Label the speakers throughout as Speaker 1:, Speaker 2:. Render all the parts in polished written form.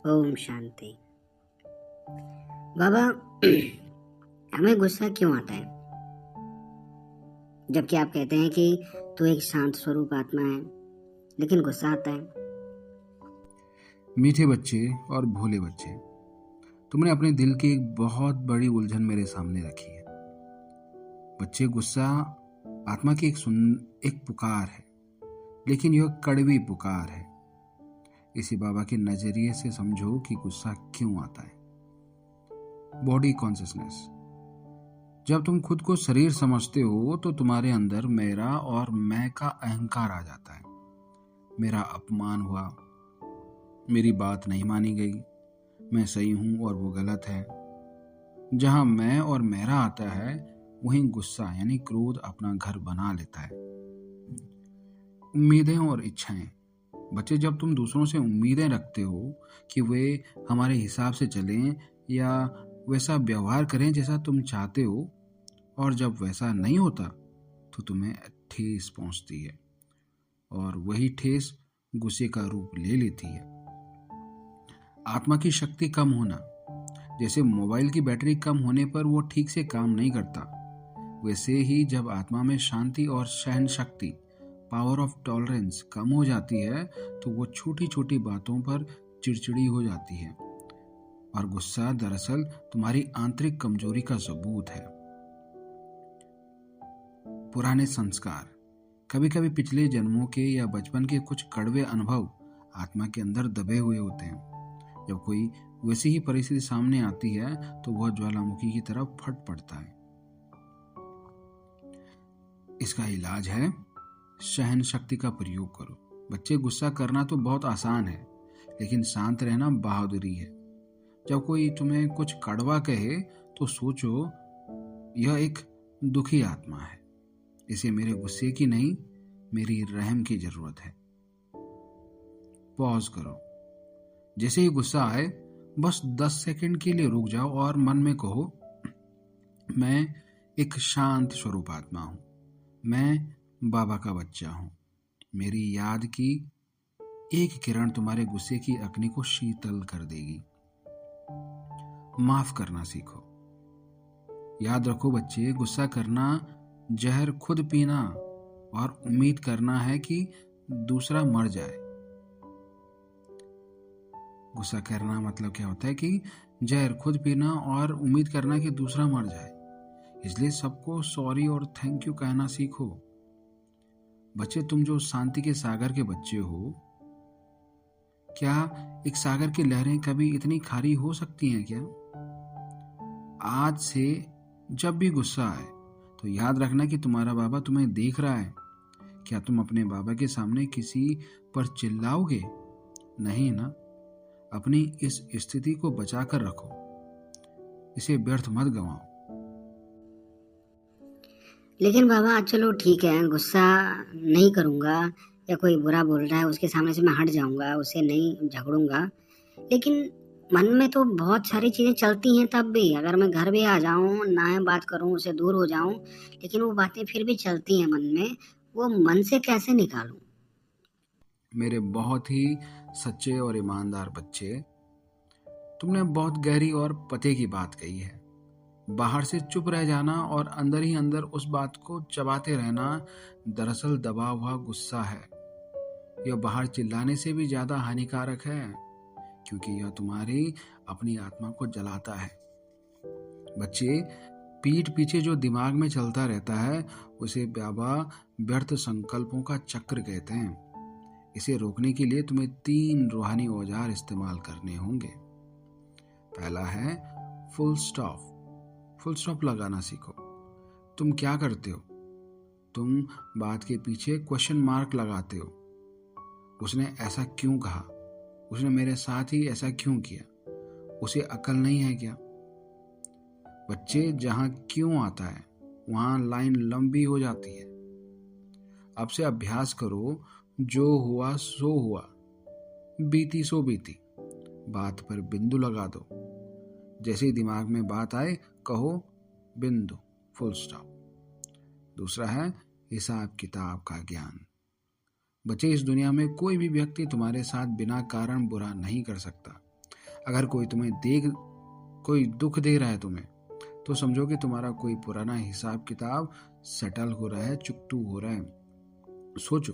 Speaker 1: ओम शांति। बाबा, हमें गुस्सा क्यों आता है, जबकि आप कहते हैं कि तू एक शांत स्वरूप आत्मा है, लेकिन गुस्सा आता है?
Speaker 2: मीठे बच्चे और भोले बच्चे, तुमने अपने दिल की एक बहुत बड़ी उलझन मेरे सामने रखी है। बच्चे, गुस्सा आत्मा की एक पुकार है, लेकिन यह कड़वी पुकार है। इसी बाबा के नजरिए से समझो कि गुस्सा क्यों आता है। Body consciousness. जब तुम खुद को शरीर समझते हो तो तुम्हारे अंदर मेरा और मैं का अहंकार आ जाता है। मेरा अपमान हुआ, मेरी बात नहीं मानी गई, मैं सही हूं और वो गलत है। जहां मैं और मेरा आता है, वहीं गुस्सा यानी क्रोध अपना घर बना लेता है। उम्मीदें और इच्छाएं। बच्चे, जब तुम दूसरों से उम्मीदें रखते हो कि वे हमारे हिसाब से चलें या वैसा व्यवहार करें जैसा तुम चाहते हो, और जब वैसा नहीं होता तो तुम्हें ठेस पहुंचती है, और वही ठेस गुस्से का रूप ले लेती है। आत्मा की शक्ति कम होना। जैसे मोबाइल की बैटरी कम होने पर वो ठीक से काम नहीं करता, वैसे ही जब आत्मा में शांति और सहन शक्ति, पावर ऑफ टॉलरेंस कम हो जाती है तो वो छोटी छोटी बातों पर चिड़चिड़ी हो जाती है। और गुस्सा दरअसल तुम्हारी आंतरिक कमजोरी का सबूत है। पुराने संस्कार। कभी कभी पिछले जन्मों के या बचपन के कुछ कड़वे अनुभव आत्मा के अंदर दबे हुए होते हैं। जब कोई वैसी ही परिस्थिति सामने आती है तो वह ज्वालामुखी की तरफ फट पड़ता है। इसका इलाज है सहन शक्ति का प्रयोग करो। बच्चे, गुस्सा करना तो बहुत आसान है, लेकिन शांत रहना बहादुरी है। जब कोई तुम्हें कुछ कड़वा कहे तो सोचो, यह एक दुखी आत्मा है, इसे मेरे गुस्से की नहीं, मेरी रहम की जरूरत है। पॉज करो। जैसे ही गुस्सा आए, बस 10 सेकंड के लिए रुक जाओ और मन में कहो, मैं एक शांत स्वरूप आत्मा हूं, मैं बाबा का बच्चा हूं। मेरी याद की एक किरण तुम्हारे गुस्से की अग्नि को शीतल कर देगी। माफ करना सीखो। याद रखो बच्चे, गुस्सा करना जहर खुद पीना और उम्मीद करना है कि दूसरा मर जाए। गुस्सा करना मतलब क्या होता है कि जहर खुद पीना और उम्मीद करना कि दूसरा मर जाए। इसलिए सबको सॉरी और थैंक यू कहना सीखो। बच्चे, तुम जो शांति के सागर के बच्चे हो, क्या एक सागर की लहरें कभी इतनी खारी हो सकती हैं क्या? आज से जब भी गुस्सा आए तो याद रखना कि तुम्हारा बाबा तुम्हें देख रहा है। क्या तुम अपने बाबा के सामने किसी पर चिल्लाओगे? नहीं ना। अपनी इस स्थिति को बचाकर रखो, इसे व्यर्थ मत गंवाओ।
Speaker 1: लेकिन बाबा, चलो ठीक है, गुस्सा नहीं करूंगा, या कोई बुरा बोल रहा है उसके सामने से मैं हट जाऊंगा, उससे नहीं झगड़ूंगा, लेकिन मन में तो बहुत सारी चीजें चलती हैं। तब भी अगर मैं घर भी आ जाऊं, ना बात करूं, उससे दूर हो जाऊं, लेकिन वो बातें फिर भी चलती हैं मन में। वो मन से कैसे निकालूं?
Speaker 2: मेरे बहुत ही सच्चे और ईमानदार बच्चे, तुमने बहुत गहरी और पते की बात कही है। बाहर से चुप रह जाना और अंदर ही अंदर उस बात को चबाते रहना दरअसल दबा हुआ गुस्सा है। यह बाहर चिल्लाने से भी ज्यादा हानिकारक है, क्योंकि यह तुम्हारी अपनी आत्मा को जलाता है। बच्चे, पीठ पीछे जो दिमाग में चलता रहता है उसे बाबा व्यर्थ संकल्पों का चक्र कहते हैं। इसे रोकने के लिए तुम्हें 3 रूहानी औजार इस्तेमाल करने होंगे। पहला है फुल स्टॉप। फुल स्टॉप लगाना सीखो। तुम क्या करते हो? तुम बात के पीछे क्वेश्चन मार्क लगाते हो। उसने ऐसा क्यों कहा? उसने मेरे साथ ही ऐसा क्यों किया? उसे अकल नहीं है क्या? बच्चे, जहां क्यों आता है वहां लाइन लंबी हो जाती है। अब से अभ्यास करो, जो हुआ सो हुआ, बीती सो बीती। बात पर बिंदु लगा दो। जैसे ही दिमाग में बात आए, कहो बिंदु, फुल स्टॉप। दूसरा है हिसाब किताब का ज्ञान। बच्चे, इस दुनिया में कोई भी व्यक्ति तुम्हारे साथ बिना कारण बुरा नहीं कर सकता। अगर कोई दुख दे रहा है तुम्हें, तो समझो कि तुम्हारा कोई पुराना हिसाब किताब सेटल हो रहा है, चुकतू हो रहा है। सोचो,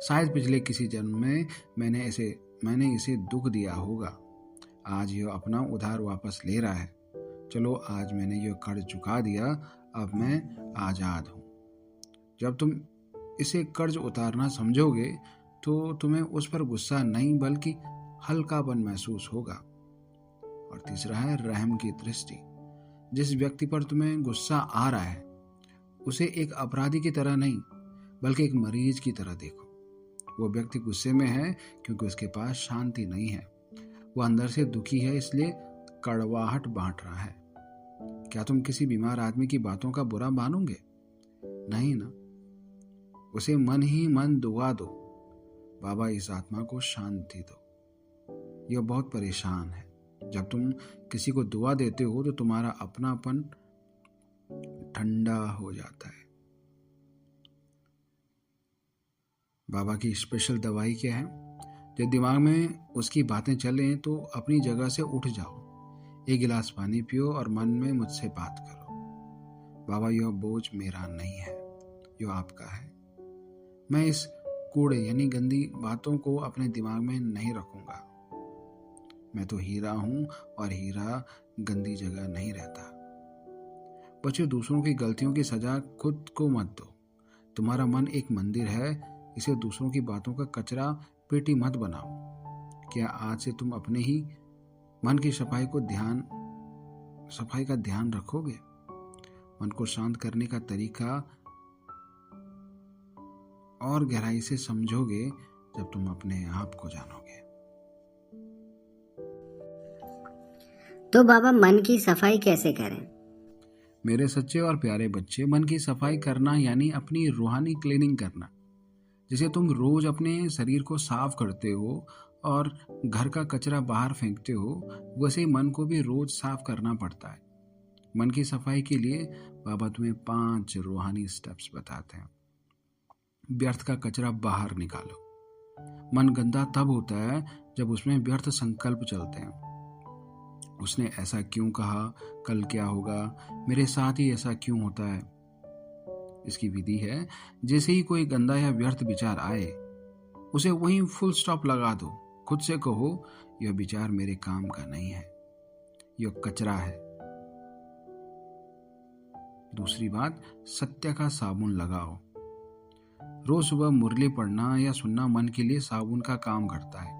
Speaker 2: शायद पिछले किसी जन्म में मैंने इसे दुख दिया होगा। आज यह अपना उधार वापस ले रहा है। चलो, आज मैंने यह कर्ज चुका दिया, अब मैं आजाद हूं। जब तुम इसे कर्ज उतारना समझोगे तो तुम्हें उस पर गुस्सा नहीं बल्कि हल्कापन महसूस होगा। और तीसरा है रहम की दृष्टि। जिस व्यक्ति पर तुम्हें गुस्सा आ रहा है, उसे एक अपराधी की तरह नहीं बल्कि एक मरीज की तरह देखो। वो व्यक्ति गुस्से में है क्योंकि उसके पास शांति नहीं है। वो अंदर से दुखी है, इसलिए कड़वाहट बांट रहा है। क्या तुम किसी बीमार आदमी की बातों का बुरा मानोगे? नहीं ना। उसे मन ही मन दुआ दो, बाबा इस आत्मा को शांति दो, यह बहुत परेशान है। जब तुम किसी को दुआ देते हो तो तुम्हारा अपनापन ठंडा हो जाता है। बाबा की स्पेशल दवाई क्या है? जब दिमाग में उसकी बातें चलें तो अपनी जगह से उठ जाओ, एक गिलास पानी पियो और मन में मुझसे बात करो। बाबा, यह बोझ मेरा नहीं है, यह आपका है। मैं इस कूड़े यानी गंदी बातों को अपने दिमाग में नहीं रखूंगा। मैं तो हीरा हूं और हीरा गंदी जगह नहीं रहता। बच्चों, दूसरों की गलतियों की सजा खुद को मत दो। तुम्हारा मन एक मंदिर है, इसे दूसरों की बातों का कचरा पेटी मत बनाओ। क्या आज से तुम अपने ही मन की सफाई का ध्यान रखोगे? मन को शांत करने का तरीका और गहराई से समझोगे जब तुम अपने आप को जानोगे।
Speaker 1: तो बाबा, मन की सफाई कैसे करें?
Speaker 2: मेरे सच्चे और प्यारे बच्चे, मन की सफाई करना यानी अपनी रूहानी क्लीनिंग करना। जैसे तुम रोज अपने शरीर को साफ करते हो और घर का कचरा बाहर फेंकते हो, वैसे ही मन को भी रोज साफ करना पड़ता है। मन की सफाई के लिए बाबा तुम्हें 5 रूहानी स्टेप्स बताते हैं। व्यर्थ का कचरा बाहर निकालो। मन गंदा तब होता है जब उसमें व्यर्थ संकल्प चलते हैं। उसने ऐसा क्यों कहा, कल क्या होगा, मेरे साथ ही ऐसा क्यों होता है। इसकी विधि है, जैसे ही कोई गंदा या व्यर्थ विचार आए, उसे वहीं फुल स्टॉप लगा दो। खुद से कहो, यह विचार मेरे काम का नहीं है, यह कचरा है। दूसरी बात, सत्य का साबुन लगाओ। रोज सुबह मुरली पढ़ना या सुनना मन के लिए साबुन का काम करता है।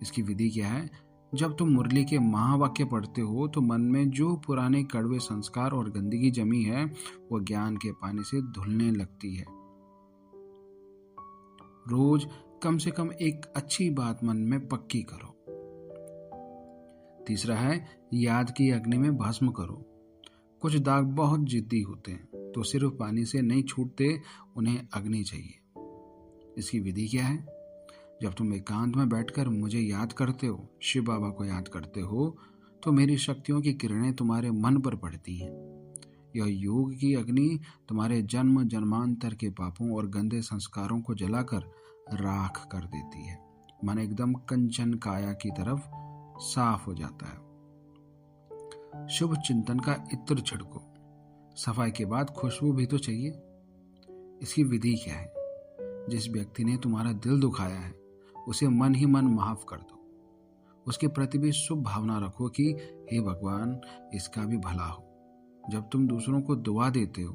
Speaker 2: इसकी विधि क्या है? जब तुम मुरली के महावाक्य पढ़ते हो तो मन में जो पुराने कड़वे संस्कार और गंदगी जमी है, वो ज्ञान के पानी से धुलने लगती है। रोज कम से कम एक अच्छी बात मन में पक्की करो। तीसरा है, याद की अग्नि में भस्म करो। कुछ दाग बहुत जिद्दी होते हैं, तो सिर्फ पानी से नहीं छूटते, उन्हें अग्नि चाहिए। इसकी विधि क्या है? जब तुम एकांत में बैठकर मुझे याद करते हो, शिव बाबा को याद करते हो, तो मेरी शक्तियों की किरणें तुम्हारे मन पर पड़ती हैं। यह योग की अग्नि तुम्हारे जन्म जन्मांतर के पापों और गंदे संस्कारों को जलाकर राख कर देती है। मन एकदम कंचन काया की तरफ साफ हो जाता है। शुभ चिंतन का इत्र छिड़को। सफाई के बाद खुशबू भी तो चाहिए। इसकी विधि क्या है? जिस व्यक्ति ने तुम्हारा दिल दुखाया है, उसे मन ही मन माफ कर दो। उसके प्रति भी शुभ भावना रखो कि हे भगवान, इसका भी भला हो। जब तुम दूसरों को दुआ देते हो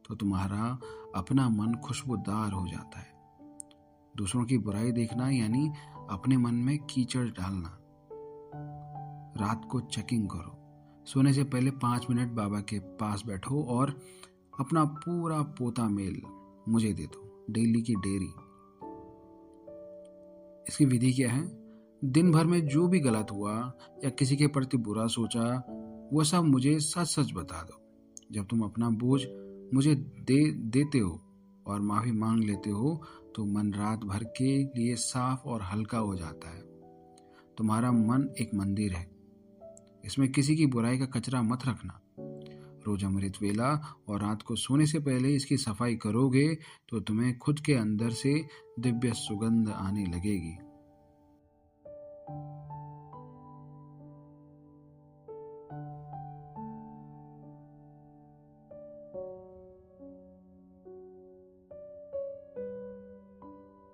Speaker 2: तो तुम्हारा अपना मन खुशबूदार हो जाता है। दूसरों की बुराई देखना यानी अपने मन में कीचड़ डालना। रात को चेकिंग करो। सोने से पहले 5 मिनट बाबा के पास बैठो और अपना पूरा पोता मेल मुझे दे दो, डेली की डेयरी। इसकी विधि क्या है? दिन भर में जो भी गलत हुआ या किसी के प्रति बुरा सोचा, वो सब मुझे सच सच बता दो। जब तुम अपना बोझ मुझे देते हो और माफी मांग लेते हो, तो मन रात भर के लिए साफ और हल्का हो जाता है। तुम्हारा मन एक मंदिर है, इसमें किसी की बुराई का कचरा मत रखना। रोज अमृत वेला और रात को सोने से पहले इसकी सफाई करोगे तो तुम्हें खुद के अंदर से दिव्य सुगंध आने लगेगी।